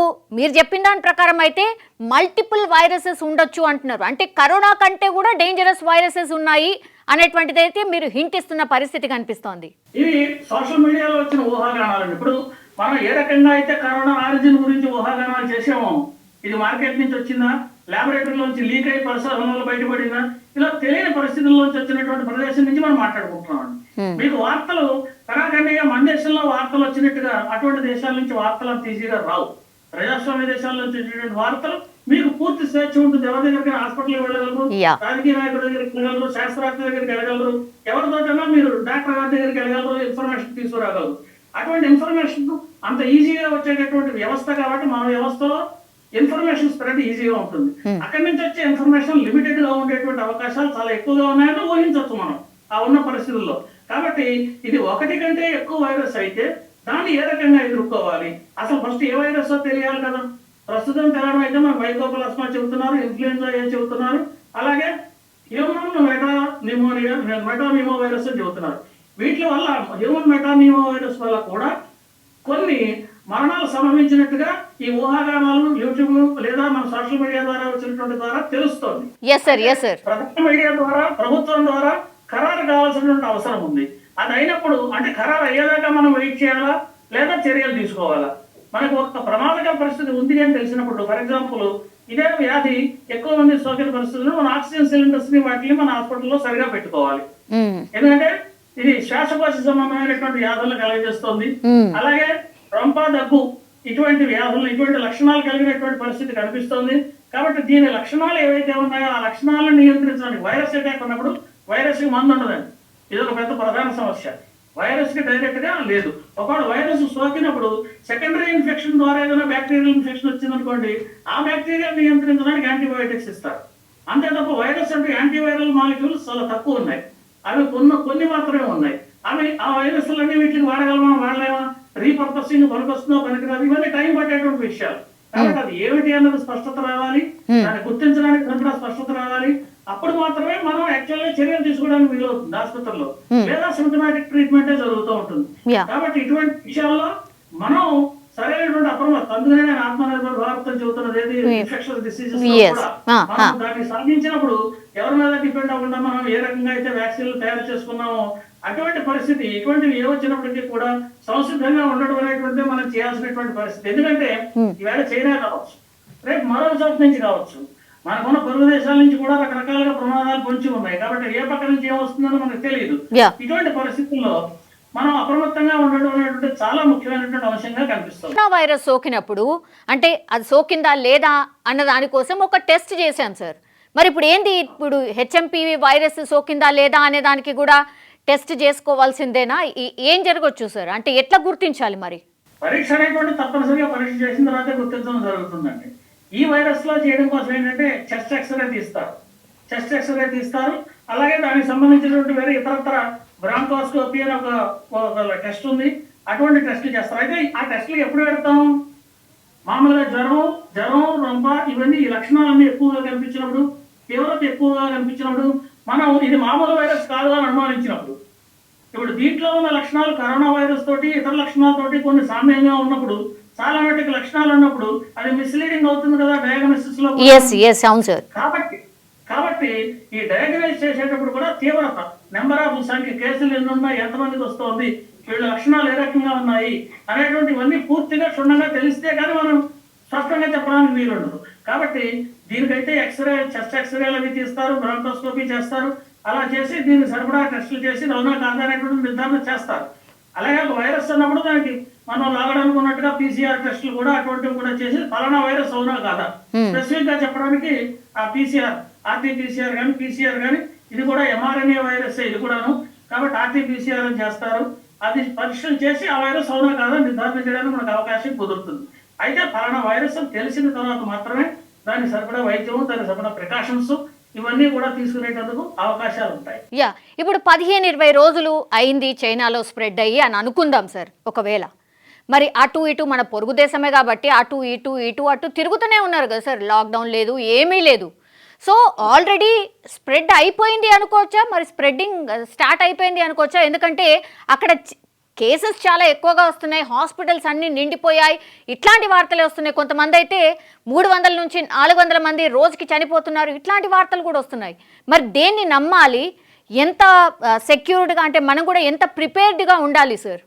చెప్పిన దాని ప్రకారం అయితే మల్టిపుల్ వైరసెస్ ఉండొచ్చు అంటున్నారు. అంటే కరోనా కంటే కూడా డేంజరస్ వైరసెస్ ఉన్నాయి అనేటువంటిది అయితే మీరు హింట్ ఇస్తున్న పరిస్థితి కనిపిస్తోంది. ఇవి సోషల్ మీడియాలో వచ్చిన ఊహాగానాలండి. ఇప్పుడు మనం ఏ రకంగా అయితే కరోనా ఆరిజిన్ గురించి ఊహాగానాలు చేసామో, ఇది మార్కెట్ నుంచి వచ్చిందా, ల్యాబొరేటరీలోంచి లీక్ అయి పరిశోధనలో బయటపడిందా, ఇలా తెలియని పరిస్థితుల్లోంచి వచ్చినటువంటి ప్రదేశం నుంచి మనం మాట్లాడుకుంటున్నాం. మీకు వార్తలు కరాఖండిగా మన దేశంలో వార్తలు వచ్చినట్టుగా అటువంటి దేశాల నుంచి వార్తలు అంత ఈజీగా రావు. ప్రజాస్వామ్య దేశాల నుంచి వచ్చినటువంటి వార్తలు మీకు పూర్తి స్వేచ్ఛ ఉంటుంది. ఎవరి దగ్గరికి హాస్పిటల్కి వెళ్ళగలరు, రాజకీయ నాయకుడి దగ్గరికి వెళ్ళగలరు, శాస్త్రవేత్త దగ్గరికి వెళ్ళగలరు, ఎవరితోటైనా మీరు డాక్టర్ గారి దగ్గరికి వెళ్ళగలరు, ఇన్ఫర్మేషన్ తీసుకురాగలరు. అటువంటి ఇన్ఫర్మేషన్ అంత ఈజీగా వచ్చేటటువంటి వ్యవస్థ కాబట్టి మన వ్యవస్థలో ఇన్ఫర్మేషన్ స్ప్రెడ్ ఈజీగా ఉంటుంది. అక్కడి నుంచి వచ్చే ఇన్ఫర్మేషన్ లిమిటెడ్ గా ఉండేటువంటి అవకాశాలు చాలా ఎక్కువగా ఉన్నాయని ఊహించవచ్చు మనం ఆ ఉన్న పరిస్థితుల్లో. కాబట్టి ఇది ఒకటి కంటే ఎక్కువ వైరస్ అయితే దాన్ని ఏ రకంగా ఎదుర్కోవాలి, అసలు ఫస్ట్ ఏ వైరస్ తెలియాలి కదా. ప్రస్తుతం తెలవడం అయితే మనకు మైకోప్లాస్మా చెబుతున్నారు, ఇన్ఫ్లుయెన్జా ఏ చెబుతున్నారు, అలాగే హ్యూమన్ మెటానిమో వైరస్ చెబుతున్నారు. వీటి వల్ల హ్యూమన్ మెటానిమో వైరస్ వల్ల కూడా కొన్ని మరణాలు సంభవించినట్టుగా ఈ ఊహాగానాలు యూట్యూబ్ లేదా మన సోషల్ మీడియా ద్వారా వచ్చినటువంటి ద్వారా తెలుస్తోంది. ప్రధాన మీడియా ద్వారా ప్రభుత్వం ద్వారా ఖరారు కావాల్సినటువంటి అవసరం ఉంది. అది అయినప్పుడు అంటే ఖరారు అయ్యేదాకా మనం వెయిట్ చేయాలా లేదా చర్యలు తీసుకోవాలా? మనకు ఒక ప్రమాదకర పరిస్థితి ఉంది అని తెలిసినప్పుడు, ఫర్ ఎగ్జాంపుల్ ఇదే వ్యాధి ఎక్కువ మంది సోకిన పరిస్థితుల్లో మన ఆక్సిజన్ సిలిండర్స్ ని వాటిని మన హాస్పిటల్లో సరిగా పెట్టుకోవాలి. ఎందుకంటే ఇది శ్వాసకోశ సంబంధమైనటువంటి వ్యాధులను కలుగజేస్తుంది. అలాగే రొంప, దగ్గు ఇటువంటి వ్యాధులు, ఇటువంటి లక్షణాలు కలిగినటువంటి పరిస్థితి కనిపిస్తోంది. కాబట్టి దీని లక్షణాలు ఏవైతే ఉన్నాయో ఆ లక్షణాలను నియంత్రించడానికి వైరస్ అటాక్ ఉన్నప్పుడు వైరస్ కి మందు ఉండదండి. ఇది ఒక పెద్ద ప్రధాన సమస్య. వైరస్ కి డైరెక్ట్ గా లేదు. ఒకవేళ వైరస్ సోకినప్పుడు సెకండరీ ఇన్ఫెక్షన్ ద్వారా ఏదైనా బ్యాక్టీరియల్ ఇన్ఫెక్షన్ వచ్చిందనుకోండి, ఆ బ్యాక్టీరియా నియంత్రించడానికి యాంటీబయోటిక్స్ ఇస్తారు. అంతే తప్ప వైరస్ అంటే యాంటీవైరల్ మాలిక్యూల్స్ చాలా తక్కువ ఉన్నాయి. అవి కొన్ని మాత్రమే ఉన్నాయి. అవి ఆ వైరస్లన్నీ వీటిని వాడగలమా వాడలేమా, రీపర్పసింగ్ పనికొస్తుందో పనికిరాదు, ఇవన్నీ టైం పట్టేటువంటి విషయాలు. కాబట్టి అది ఏమిటి అన్నది స్పష్టత రావాలి, దాన్ని గుర్తించడానికి కూడా స్పష్టత రావాలి. అప్పుడు మాత్రమే మనం యాక్చువల్గా చర్యలు తీసుకోవడానికి వీలవుతుంది ఆసుపత్రిలో, లేదా సిమ్టమాటిక్ ట్రీట్మెంటే జరుగుతూ ఉంటుంది. కాబట్టి ఇటువంటి విషయాల్లో మనం సరైనటువంటి అప్రమత్తం. అందుకనే నేను ఆత్మనిర్భర్ భారత్ అని చెబుతున్నది ఏది ఇన్ఫెక్షస్ డిసీజెస్ కూడా మనం దాన్ని సాధించినప్పుడు ఎవరి మీద డిపెండ్ అవ్వకుండా మనం ఏ రకంగా అయితే వ్యాక్సిన్లు తయారు చేసుకున్నామో అటువంటి పరిస్థితి ఇటువంటివి ఏ వచ్చినప్పటికీ కూడా సంసిద్ధంగా ఉండడం అనేటువంటి మనం చేయాల్సినటువంటి పరిస్థితి. ఎందుకంటే ఈవేళ చైనా కావచ్చు, రేపు మరో చోట నుంచి కావచ్చు, మనకున్న పొరుగు దేశాల నుంచి కూడా రకరకాలుగా ప్రమాదాలు పొంచి ఉన్నాయి. కాబట్టి ఏ పక్క నుంచి ఏమొస్తుందో మనకు తెలియదు. ఇటువంటి పరిస్థితుల్లో మనం అప్రమత్తంగా ఉండడం అనేటువంటి చాలా ముఖ్యమైనటువంటి అంశంగా కనిపిస్తుంది. కరోనా వైరస్ సోకినప్పుడు అంటే అది సోకిందా లేదా అన్న దానికోసం ఒక టెస్ట్ చేశాం సార్. మరి ఇప్పుడు ఏంది, ఇప్పుడు హెచ్ఎంపీవీ వైరస్ సోకిందా లేదా అనే దానికి కూడా టెస్ట్ చేసుకోవాల్సిందేనా? ఏం జరగచ్చు సార్? అంటే ఎట్లా గుర్తించాలి? మరి పరీక్ష అనేటువంటి తప్పనిసరిగా పరీక్ష చేసిన తర్వాత గుర్తించడం జరుగుతుందండి. ఈ వైరస్ లో చేయడం కోసం ఏంటంటే చెస్ట్ ఎక్స్రే తీస్తారు. అలాగే దానికి సంబంధించినటువంటి వేరే ఇతరత్ర బ్రాంకోస్కోపీ అని ఒక టెస్ట్ ఉంది. అటువంటి టెస్టులు చేస్తారు. అయితే ఆ టెస్టులు ఎప్పుడు పెడతాం? మామూలుగా జ్వరం, రొంప ఇవన్నీ ఈ లక్షణాలన్నీ ఎక్కువగా కనిపించినప్పుడు, తీవ్రత ఎక్కువగా కనిపించినప్పుడు, మనం ఇది మామూలు వైరస్ కాదు అని అనుమానించినప్పుడు. ఇప్పుడు దీంట్లో ఉన్న లక్షణాలు కరోనా వైరస్ తోటి ఇతర లక్షణాలతోటి కొన్ని సామ్యంగా ఉన్నప్పుడు, చాలా మటుకు లక్షణాలు ఉన్నప్పుడు అది మిస్లీడింగ్ అవుతుంది కదా డయాగ్నోసిస్ లో. కాబట్టి ఈ డయాగ్నైజ్ చేసేటప్పుడు కూడా తీవ్రత, నెంబర్ ఆఫ్ సంఖ్య, కేసులు ఎన్ని ఉన్నాయి, ఎంతమందికి వస్తుంది, వీళ్ళ లక్షణాలు ఏ రకంగా ఉన్నాయి అనేటువంటివన్నీ పూర్తిగా క్షుణ్ణంగా తెలిస్తే కానీ మనం స్పష్టంగా చెప్పడానికి వీలుండదు. కాబట్టి దీనికైతే చెస్ట్ ఎక్స్రేలు అవి తీస్తారు, బ్రాంకోస్కోపీ చేస్తారు. అలా చేసి దీనికి సరిపడా టెస్టులు చేసి అవునా కాదా అనేటువంటి నిర్ధారణ చేస్తారు. అలాగే వైరస్ అన్నప్పుడు దానికి మనం లాగడానికి ఉన్నట్టుగా PCR టెస్టులు కూడా అటువంటివి కూడా చేసి ఫలానా వైరస్ అవునా కాదా స్పెసిఫిక్ గా చెప్పడానికి ఆ RT-PCR కానీ PCR కానీ ఇది కూడా mRNA వైరస్ ఇది కూడాను. కాబట్టి RT-PCR అని చేస్తారు. అది పరీక్షలు చేసి ఆ వైరస్ అవునా కాదా నిర్ధారణ చేయడానికి మనకు అవకాశం కుదురుతుంది. అయితే ఫలానా వైరస్ అని తెలిసిన తర్వాత మాత్రమే దానికి సరిపడా వైద్యం, దానికి సరిపడా ప్రికాషన్స్ ఇవన్నీ కూడా తీసుకునేటందుకు అవకాశాలు ఉంటాయి. ఇప్పుడు 15-20 రోజులు అయింది చైనాలో స్ప్రెడ్ అయ్యి అని అనుకుందాం సార్. ఒకవేళ మరి అటు ఇటు మన పొరుగు దేశమే కాబట్టి అటు ఇటు తిరుగుతూనే ఉన్నారు కదా సార్. లాక్డౌన్ లేదు, ఏమీ లేదు. సో ఆల్రెడీ స్ప్రెడ్ అయిపోయింది అనుకోవచ్చా? మరి స్ప్రెడ్డింగ్ స్టార్ట్ అయిపోయింది అనుకోవచ్చా? ఎందుకంటే అక్కడ కేసెస్ చాలా ఎక్కువగా వస్తున్నాయి, హాస్పిటల్స్ అన్నీ నిండిపోయాయి, ఇట్లాంటి వార్తలే వస్తున్నాయి. కొంతమంది అయితే 300 నుంచి 400 మంది రోజుకి చనిపోతున్నారు, ఇట్లాంటి వార్తలు కూడా వస్తున్నాయి. మరి దేన్ని నమ్మాలి? ఎంత సెక్యూర్డ్గా అంటే మనం కూడా ఎంత ప్రిపేర్డ్గా ఉండాలి సార్?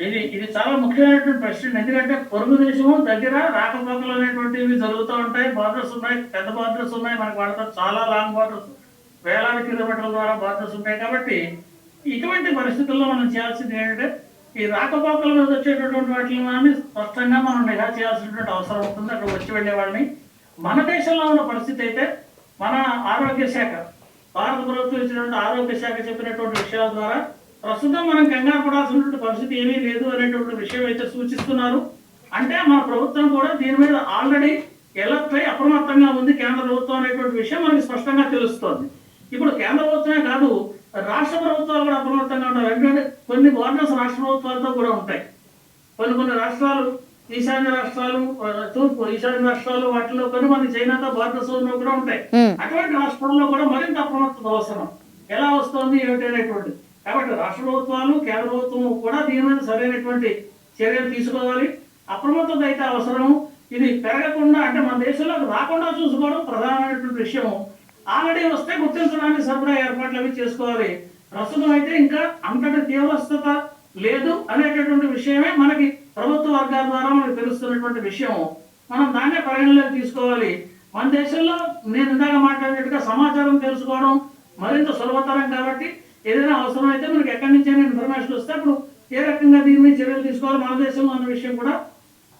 ఇది చాలా ముఖ్యమైనటువంటి ప్రశ్న. ఎందుకంటే పొరుగు దేశము దగ్గర రాకపోకలు అనేటువంటివి జరుగుతూ ఉంటాయి. బార్డర్స్ ఉన్నాయి, పెద్ద బార్డర్స్ ఉన్నాయి, మనకి వాళ్ళతో చాలా లాంగ్ బార్డర్స్, వేలాది కిలోమీటర్ల ద్వారా బార్డర్స్ ఉంటాయి. కాబట్టి ఇటువంటి పరిస్థితుల్లో మనం చేయాల్సింది ఏంటంటే ఈ రాకపోకల మీద వచ్చేటటువంటి వాటిని మనం స్పష్టంగా మనం నిఘా చేయాల్సినటువంటి అవసరం ఉంటుంది. అక్కడ వచ్చి వెళ్ళే వాళ్ళని మన దేశంలో ఉన్న పరిస్థితి అయితే మన ఆరోగ్య శాఖ, భారత ప్రభుత్వం ఇచ్చినటువంటి ఆరోగ్య శాఖ చెప్పినటువంటి విషయాల ద్వారా ప్రస్తుతం మనం కంగారు పడాల్సినటువంటి పరిస్థితి ఏమీ లేదు అనేటువంటి విషయం అయితే సూచిస్తున్నారు. అంటే మన ప్రభుత్వం కూడా దీని మీద ఆల్రెడీ ఎలర్ట్ అయి అప్రమత్తంగా ఉంది కేంద్ర ప్రభుత్వం అనేటువంటి విషయం మనకి స్పష్టంగా తెలుస్తోంది. ఇప్పుడు కేంద్ర ప్రభుత్వమే కాదు, రాష్ట్ర ప్రభుత్వాలు కూడా అప్రమత్తంగా ఉంటారు. ఎందుకంటే కొన్ని బోర్డర్స్ రాష్ట్ర ప్రభుత్వాలతో కూడా ఉంటాయి. కొన్ని రాష్ట్రాలు, ఈశాన్య రాష్ట్రాలు, తూర్పు ఈశాన్య రాష్ట్రాలు, వాటిలో కొన్ని మంది చైనాతో బోర్డర్స్ కూడా ఉంటాయి. అటువంటి రాష్ట్రాల్లో కూడా మరింత అప్రమత్తత అవసరం. ఎలా వస్తుంది ఏమిటి అనేటువంటి. కాబట్టి రాష్ట్ర ప్రభుత్వాలు, కేంద్ర ప్రభుత్వం కూడా దీని మీద సరైనటువంటి చర్యలు తీసుకోవాలి. అప్రమత్తత అయితే అవసరం. ఇది పెరగకుండా, అంటే మన దేశంలోకి రాకుండా చూసుకోవడం ప్రధానమైనటువంటి విషయం. ఆల్రెడీ వస్తే గుర్తించడానికి సరిపడా ఏర్పాట్లు అవి చేసుకోవాలి. ప్రస్తుతం అయితే ఇంకా అంతటి తీవ్రస్థత లేదు అనేటటువంటి విషయమే మనకి ప్రభుత్వ వర్గాల ద్వారా మనకు తెలుస్తున్నటువంటి విషయం. మనం దాన్నే పరిగణలోకి తీసుకోవాలి. మన దేశంలో నేను ఇందాక మాట్లాడినట్టుగా సమాచారం తెలుసుకోవడం మరింత సులభతరం. కాబట్టి ఏదైనా అవసరం అయితే మనకి ఎక్కడి నుంచి ఇన్ఫర్మేషన్ వస్తే అప్పుడు ఏ రకంగా దీని మీద చర్యలు తీసుకోవాలి మన దేశంలో అన్న విషయం కూడా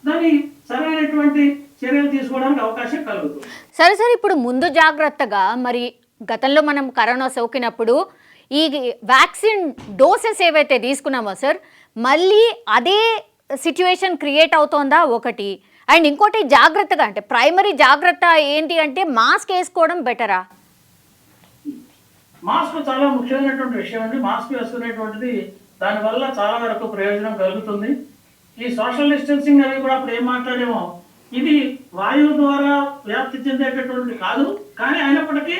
దాన్ని సరైనటువంటి చర్యలు తీసుకోవడానికి అవకాశం కలుగుతుంది. సరే సార్, ఇప్పుడు ముందు జాగ్రత్తగా మరి గతంలో మనం కరోనా సోకినప్పుడు ఈ వ్యాక్సిన్ డోసెస్ ఏవైతే తీసుకున్నామో సార్, మళ్ళీ అదే సిచ్యువేషన్ క్రియేట్ అవుతోందా ఒకటి? అండ్ ఇంకోటి జాగ్రత్తగా, అంటే ప్రైమరీ జాగ్రత్త ఏంటి అంటే మాస్క్ వేసుకోవడం బెటరా? మాస్క్ చాలా ముఖ్యమైనటువంటి విషయం అండి. మాస్క్ వేసుకునేటువంటిది దానివల్ల చాలా వరకు ప్రయోజనం కలుగుతుంది. ఈ సోషల్ డిస్టెన్సింగ్ అవి కూడా అప్పుడు ఏం మాట్లాడేమో, ఇది వాయువు ద్వారా వ్యాప్తి చెందేటటువంటి కాదు, కానీ అయినప్పటికీ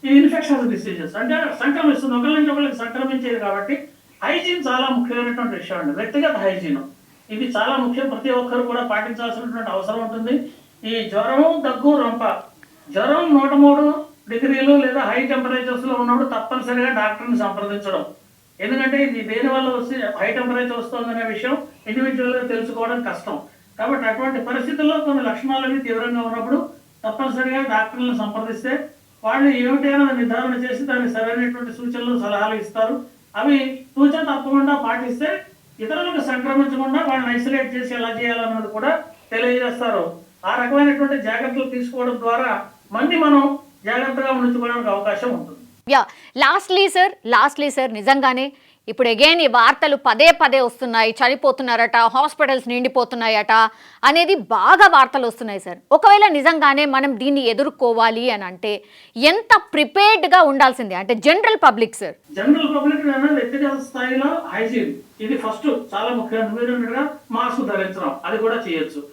ఈ ఇన్ఫెక్షన్స్ డిసీజెస్ అంటే సంక్రమిస్తుంది, ఒకరి నుంచి ఒకరికి సంక్రమించేది. కాబట్టి హైజీన్ చాలా ముఖ్యమైనటువంటి విషయం అండి. వ్యక్తిగత హైజీన్ ఇది చాలా ముఖ్యం. ప్రతి ఒక్కరు కూడా పాటించాల్సినటువంటి అవసరం ఉంటుంది. ఈ జ్వరం, దగ్గు, రొంప, జ్వరం 103 డిగ్రీలు లేదా హై టెంపరేచర్స్ లో ఉన్నప్పుడు తప్పనిసరిగా డాక్టర్ని సంప్రదించడం. ఎందుకంటే ఇది దేని వల్ల వస్తే హై టెంపరేచర్ వస్తుందనే విషయం ఇండివిజువల్ గా తెలుసుకోవడం కష్టం. కాబట్టి అటువంటి పరిస్థితుల్లో కొన్ని లక్షణాలు తీవ్రంగా ఉన్నప్పుడు తప్పనిసరిగా డాక్టర్లను సంప్రదిస్తే వాళ్ళు ఏమిటైనా నిర్ధారణ చేసి దానికి సరైనటువంటి సూచనలు, సలహాలు ఇస్తారు. అవి సూచన తప్పకుండా పాటిస్తే ఇతరులకు సంక్రమించకుండా వాళ్ళని ఐసోలేట్ చేసి ఎలా చేయాలన్నది కూడా తెలియజేస్తారు. ఆ రకమైనటువంటి జాగ్రత్తలు తీసుకోవడం ద్వారా మంది మనం జాగ్రత్తగా ఉంచుకోవడానికి అవకాశం ఉంటుంది. లాస్ట్లీ సార్ నిజంగానే ఇప్పుడు అగైన్ ఈ వార్తలు పదే వస్తున్నాయి, చనిపోతున్నారట, హాస్పిటల్స్ నిండిపోతున్నాయట అనేది బాగా వార్తలు వస్తున్నాయి సార్. ఒకవేళ నిజంగానే మనం దీన్ని ఎదుర్కోవాలి అని అంటే ఎంత ప్రిపేర్డ్గా ఉండాల్సిందే అంటే general public sir? General public వ్యక్తిగత స్థాయిలో హైజీన్ ఇది ఫస్ట్ చాలా ముఖ్యం. మీరు మాస్క్ ధరించడం అది కూడా చేయొచ్చు.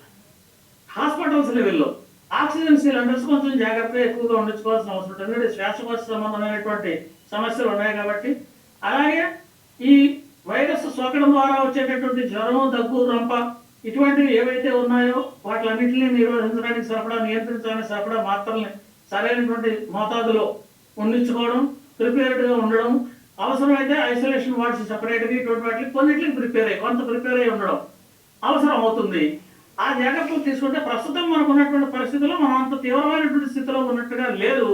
హాస్పిటల్స్ లెవెల్లో ఆక్సిజన్ సిలిండర్స్ కొంచెం జాగ్రత్తగా ఎక్కువగా ఉండించుకోవాల్సిన అవసరం ఉంటుంది. ఎందుకంటే శ్వాసకోశ సంబంధమైనటువంటి సమస్యలు ఉన్నాయి కాబట్టి. అలాగే ఈ వైరస్ సోకడం ద్వారా వచ్చేటటువంటి జ్వరం, దగ్గు, రొంప ఇటువంటివి ఏవైతే ఉన్నాయో వాటిలన్నింటినీ నిరోధించడానికి సరిపడా, నియంత్రించడానికి సరిపడా మాత్రల్ని సరైనటువంటి మోతాదులో ఉండించుకోవడం, ప్రిపేర్డ్గా ఉండడం, అవసరమైతే ఐసోలేషన్ వార్డ్స్ సెపరేట్గా ఇటువంటి వాటికి కొన్నింటికి కొంత ప్రిపేర్ అయి ఉండడం అవసరం అవుతుంది. ఆ జాగ్రత్తలు తీసుకుంటే ప్రస్తుతం మనకు ఉన్నటువంటి పరిస్థితుల్లో మనం అంత తీవ్రమైనటువంటి స్థితిలో ఉన్నట్టుగా లేదు.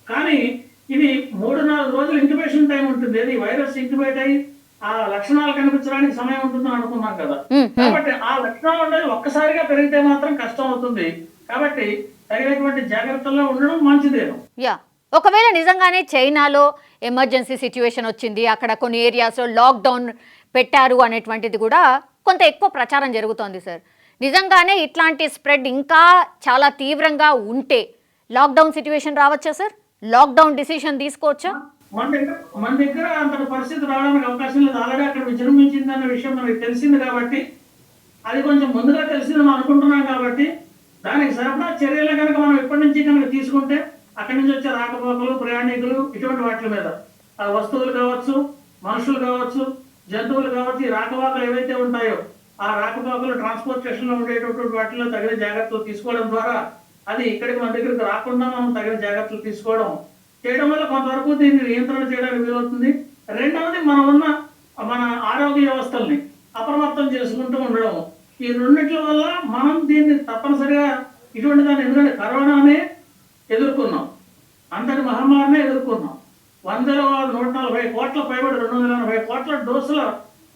కానీ ఇది 3-4 రోజులు ఇంక్యుబేషన్ టైం ఉంటుంది. ఇది వైరస్ ఇంక్యుబేట్ అయ్యి ఆ లక్షణాలు కనిపించడానికి సమయం ఉంటుందని అనుకున్నాం కదా. కాబట్టి ఆ లక్షణాలు అనేది ఒక్కసారిగా పెరిగితే మాత్రం కష్టం అవుతుంది. కాబట్టి తగినటువంటి జాగ్రత్తల్లో ఉండడం మంచిదేను. ఒకవేళ నిజంగానే చైనాలో ఎమర్జెన్సీ సిచ్యువేషన్ వచ్చింది, అక్కడ కొన్ని ఏరియాస్లో లాక్డౌన్ పెట్టారు అనేటువంటిది కూడా కొంత ఎక్కువ ప్రచారం జరుగుతోంది సార్. నిజంగానే ఇట్లాంటి స్ప్రెడ్ ఇంకా చాలా తీవ్రంగా ఉంటే లాక్డౌన్ సిచ్యువేషన్ రావచ్చా సార్? లాక్డౌన్ డిసిషన్ తీసుకోవచ్చా? మన దగ్గర అంత పరిస్థితి రావడానికి అవకాశం లేదు. ఆల్రెడీ అక్కడ విజృంభించింది అన్న విషయం మనకి తెలిసింది కాబట్టి, అది కొంచెం ముందుగా తెలిసిందని అనుకుంటున్నాం కాబట్టి దానికి సరిపడా చర్యలు కనుక మనం ఇప్పటి నుంచి కనుక తీసుకుంటే అక్కడి నుంచి వచ్చే రాకపోకలు, ప్రయాణికులు ఇటువంటి వాటి మీద ఆ వస్తువులు కావచ్చు, మనుషులు కావచ్చు, జంతువులు కావచ్చు, ఈ రాకపోకలు ఏవైతే ఉంటాయో ఆ రాకపోకలు ట్రాన్స్పోర్టేషన్ లో ఉండేటటువంటి వాటిలో తగిన జాగ్రత్తలు తీసుకోవడం ద్వారా అది ఇక్కడికి మన దగ్గరికి రాకుండా మనం తగిన జాగ్రత్తలు తీసుకోవడం చేయడం వల్ల కొంతవరకు దీన్ని నియంత్రణ చేయడానికి వీలవుతుంది. రెండవది మన ఆరోగ్య వ్యవస్థల్ని అప్రమత్తం చేసుకుంటూ ఉండడం. ఈ రెండిట్ల వల్ల మనం దీన్ని తప్పనిసరిగా ఇటువంటి దాన్ని, ఎందుకంటే కరోనానే ఎదుర్కొన్నాం, అంతటి మహమ్మారినే ఎదుర్కొన్నాం. 140 కోట్ల పైబడి 280 కోట్ల డోసుల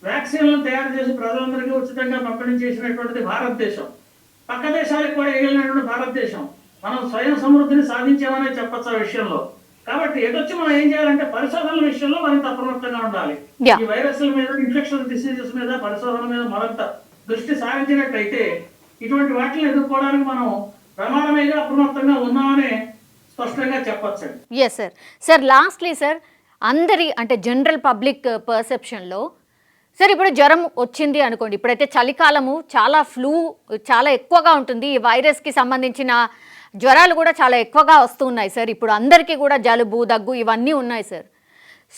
వ్యాక్సిన్లను తయారు చేసి ప్రజలందరికీ ఉచితంగా పంపిణీ చేసినటువంటిది భారతదేశం. పక్క దేశాలకు కూడా వేయగలిగినటువంటి భారతదేశం. మనం స్వయం సమృద్ధిని సాధించామనే చెప్పచ్చు ఆ విషయంలో. కాబట్టి ఎటొచ్చి మనం ఏం చేయాలంటే పరిశోధనల విషయంలో మరింత అప్రమత్తంగా ఉండాలి. ఈ వైరస్ల మీద, ఇన్ఫెక్షన్ డిసీజెస్ మీద పరిశోధన మీద మరింత దృష్టి సారించినట్టయితే ఇటువంటి వాటిని ఎదుర్కోవడానికి మనం ప్రమాదమేగా అప్రమత్తంగా ఉన్నామని స్పష్టంగా చెప్పచ్చు. Yes sir. Sir lastly sir, అందరి అంటే జనరల్ పబ్లిక్ పర్సెప్షన్లో సార్ ఇప్పుడు జ్వరం వచ్చింది అనుకోండి, ఇప్పుడైతే చలికాలము చాలా ఫ్లూ చాలా ఎక్కువగా ఉంటుంది, ఈ వైరస్కి సంబంధించిన జ్వరాలు కూడా చాలా ఎక్కువగా వస్తున్నాయి సార్. ఇప్పుడు అందరికీ కూడా జలుబు, దగ్గు ఇవన్నీ ఉన్నాయి సార్.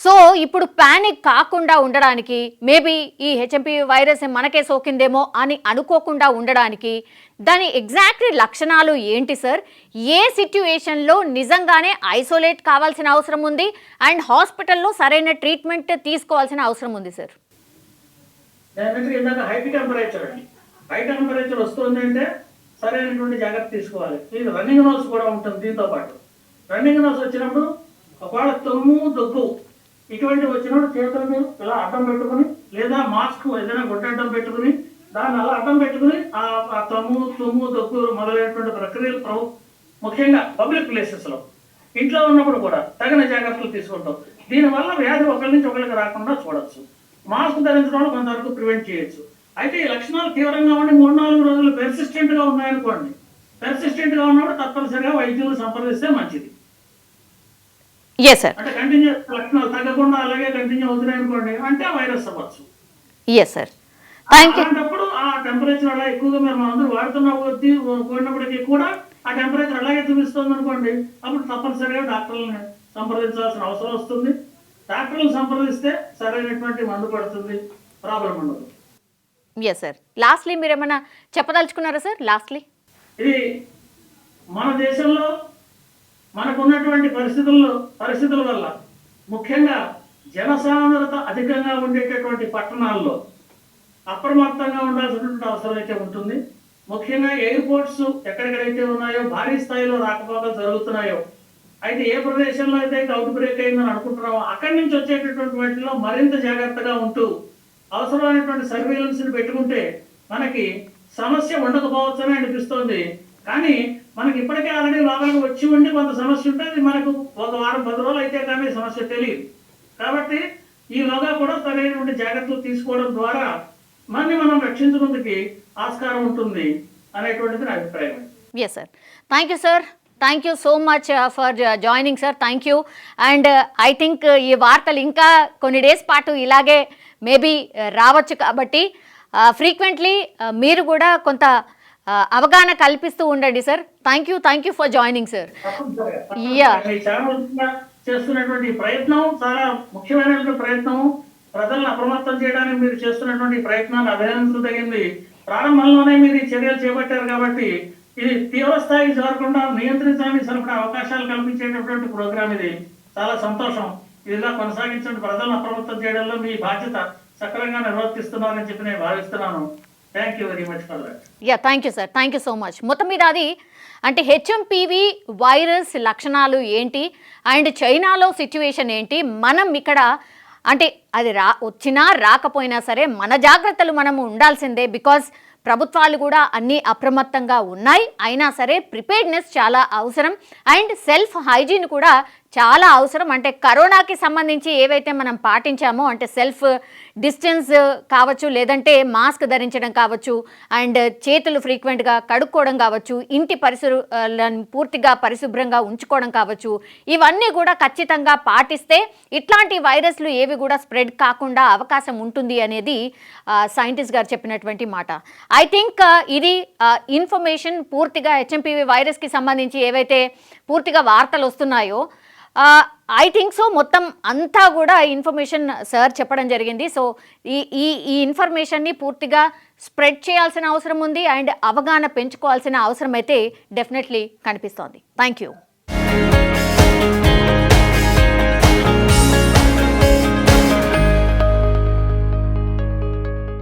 సో ఇప్పుడు ప్యానిక్ కాకుండా ఉండడానికి, మేబీ ఈ హెచ్ఎంపీవీ వైరస్ మనకే సోకిందేమో అని అనుకోకుండా ఉండడానికి దాని ఎగ్జాక్ట్లీ లక్షణాలు ఏంటి సార్? ఏ సిట్యుయేషన్లో నిజంగానే ఐసోలేట్ కావాల్సిన అవసరం ఉంది అండ్ హాస్పిటల్లో సరైన ట్రీట్మెంట్ తీసుకోవాల్సిన అవసరం ఉంది సార్? హై టెంపరేచర్ వస్తుంది అంటే సరైనటువంటి జాగ్రత్త తీసుకోవాలి. ఇది రన్నింగ్ నోస్ కూడా ఉంటుంది. దీంతో పాటు రన్నింగ్ నోస్ వచ్చినప్పుడు ఒకవేళ తుమ్ము, దగ్గు ఇటువంటి వచ్చినప్పుడు చేతులను ఇలా అడ్డం పెట్టుకుని, లేదా మాస్క్ ఏదైనా గుడ్డడ్డం పెట్టుకుని దాన్ని అలా అడ్డం పెట్టుకుని ఆ తుమ్ము, దగ్గు మొదలైనటువంటి ప్రక్రియలు ముఖ్యంగా పబ్లిక్ ప్లేసెస్లో, ఇంట్లో ఉన్నప్పుడు కూడా తగిన జాగ్రత్తలు తీసుకుంటాం. దీనివల్ల వ్యాధి ఒకరి నుంచి ఒకరికి రాకుండా చూడొచ్చు. మాస్క్ ధరించడం వల్ల కొంతవరకు ప్రివెంట్ చేయొచ్చు. అయితే ఈ లక్షణాలు తీవ్రంగా ఉండి 3-4 రోజులు పెర్సిస్టెంట్గా ఉన్నాయనుకోండి, పెర్సిస్టెంట్గా ఉన్నప్పుడు తప్పనిసరిగా వైద్యులు సంప్రదిస్తే మంచిది. అంటే కంటిన్యూ లక్షణాలు తగ్గకుండా అలాగే కంటిన్యూ అవుతున్నాయి అనుకోండి, అంటే వైరస్ అవ్వచ్చు. అలాంటప్పుడు ఆ టెంపరేచర్ అలా ఎక్కువగా మేము అందరూ వాడుతున్న కొద్దీ పోయినప్పటికీ కూడా ఆ టెంపరేచర్ అలాగే చూపిస్తుంది అనుకోండి, అప్పుడు తప్పనిసరిగా డాక్టర్లను సంప్రదించాల్సిన అవసరం వస్తుంది. డాక్టర్లను సంప్రదిస్తే సరైనటువంటి మందు పడుతుంది, ప్రాబ్లం ఉండదు. Yes sir. లాస్ట్లీ మీరు ఏమైనా చెప్పదలుచుకున్నారా సార్? లాస్ట్లీ ఇది మన దేశంలో మనకున్నటువంటి పరిస్థితుల వల్ల, ముఖ్యంగా జనసాంద్రత అధికంగా ఉండేటటువంటి పట్టణాల్లో అప్రమత్తంగా ఉండాల్సినటువంటి అవసరం అయితే ఉంటుంది. ముఖ్యంగా ఎయిర్పోర్ట్స్ ఎక్కడెక్కడైతే ఉన్నాయో భారీ స్థాయిలో రాకపోకలు జరుగుతున్నాయో, అయితే ఏ ప్రదేశంలో అయితే అవుట్ బ్రేక్ అయిందని అనుకుంటున్నామో అక్కడి నుంచి వచ్చేటటువంటి వాటిలో మరింత జాగ్రత్తగా ఉంటూ అవసరమైనటువంటి సర్వేలెన్స్ ని పెట్టుకుంటే మనకి సమస్య ఉండకపోవచ్చని అనిపిస్తోంది. కానీ మనకి ఇప్పటికే ఆల్రెడీ లోపలికి వచ్చి ఉండి కొంత సమస్య ఉంటుంది, మనకు ఒక వారం 10 రోజులు అయితే కానీ సమస్య తెలియదు. కాబట్టి ఈలోగా కూడా సరైనటువంటి జాగ్రత్తలు తీసుకోవడం ద్వారా మనం రక్షించుకుందుకు ఆస్కారం ఉంటుంది అనేటువంటిది నా అభిప్రాయం. Yes sir. Thank you sir. Thank you so much for joining sir. Thank you. And I think ఈ వార్తలు ఇంకా కొన్ని డేస్ పాటు ఇలాగే మేబీ రావచ్చు, కాబట్టి ఫ్రీక్వెంట్లీ మీరు కూడా కొంత అవగాహన కల్పిస్తూ ఉండండి sir. Thank you for joining sir. చేస్తున్నటువంటి ప్రయత్నం చాలా ముఖ్యమైనటువంటి ప్రయత్నం. ప్రజలను అప్రమత్తం చేయడానికి మీరు చేస్తున్నటువంటి ప్రయత్నాన్ని అభినందించదగింది. ప్రారంభంలోనే మీరు ఈ చర్యలు చేపట్టారు కాబట్టి ఇది తీవ్ర స్థాయికి జరగకుండా నియంత్రించడానికి సరిపడా అవకాశాలు కల్పించేటటువంటి ప్రోగ్రామ్. ఇది చాలా సంతోషం. ఇదిలా కొనసాగించండి. ప్రజలను అప్రమత్తం చేయడంలో మీ బాధ్యత సక్రమంగా నిర్వర్తిస్తున్నారని చెప్పి నేను భావిస్తున్నాను. Thank you very much for that. Thank you sir. Thank you so much. మొత్తం మీద అది అంటే హెచ్ఎంపీవీ వైరస్ లక్షణాలు ఏంటి అండ్ చైనాలో సిచ్యువేషన్ ఏంటి, మనం ఇక్కడ అంటే అది వచ్చినా రాకపోయినా సరే మన జాగ్రత్తలు మనం ఉండాల్సిందే. బికాజ్ ప్రభుత్వాలు కూడా అన్నీ అప్రమత్తంగా ఉన్నాయి, అయినా సరే ప్రిపేర్డ్నెస్ చాలా అవసరం అండ్ సెల్ఫ్ హైజీన్ కూడా చాలా అవసరం. అంటే కరోనాకి సంబంధించి ఏవైతే మనం పాటించామో, అంటే సెల్ఫ్ డిస్టెన్స్ కావచ్చు, లేదంటే మాస్క్ ధరించడం కావచ్చు, అండ్ చేతులు ఫ్రీక్వెంట్గా కడుక్కోవడం కావచ్చు, ఇంటి పరిసరాలను పూర్తిగా పరిశుభ్రంగా ఉంచుకోవడం కావచ్చు, ఇవన్నీ కూడా ఖచ్చితంగా పాటిస్తే ఇట్లాంటి వైరస్లు ఏవి కూడా స్ప్రెడ్ కాకుండా అవకాశం ఉంటుంది అనేది సైంటిస్ట్ గారు చెప్పినటువంటి మాట. ఐ థింక్ ఇది ఇన్ఫర్మేషన్ పూర్తిగా హెచ్ఎంపీవీ వైరస్కి సంబంధించి ఏవైతే పూర్తిగా వార్తలు వస్తున్నాయో ఐ థింక్ సో మొత్తం అంతా కూడా ఇన్ఫర్మేషన్ సార్ చెప్పడం జరిగింది. సో ఈ ఇన్ఫర్మేషన్ని పూర్తిగా స్ప్రెడ్ చేయాల్సిన అవసరం ఉంది అండ్ అవగాహన పెంచుకోవాల్సిన అవసరం అయితే డెఫినెట్లీ కనిపిస్తోంది. Thank you.